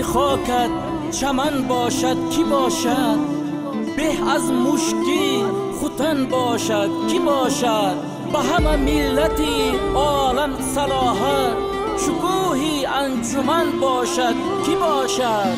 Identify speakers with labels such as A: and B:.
A: بی خاکت چمن باشد کی باشد؟ به از مشکی ختن باشد کی باشد؟ به همه ملتی عالم صلاحت شکوهی انجمن باشد کی باشد؟